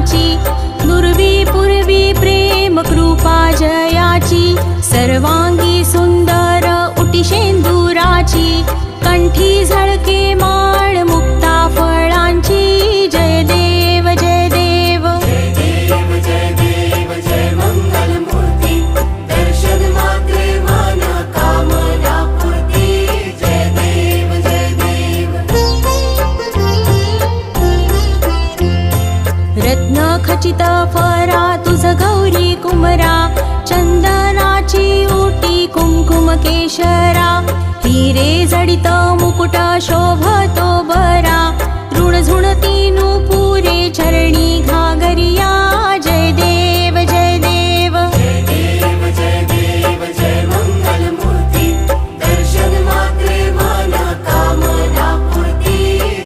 फळाची, दुर्वी पूर्वी प्रेम कृपा जयाची, सर्वांगी सुंदर उटी शेंदुराची, कंठी झळके माळ मुक्ता फळांची, जय देव जय देव जय देव जय देव जय मंगल मूर्ती, दर्शन मात्रे मन कामना पूर्ती, जय देव जय देव। रत्न खचित फरा तुझ गौरी कुमरा, चंदनाची ओटी कुंकुम केशरा, हिरे जडित मुकुट शोभतो बरा, ऋण झुणती नुपुरे चरणी घागरिया,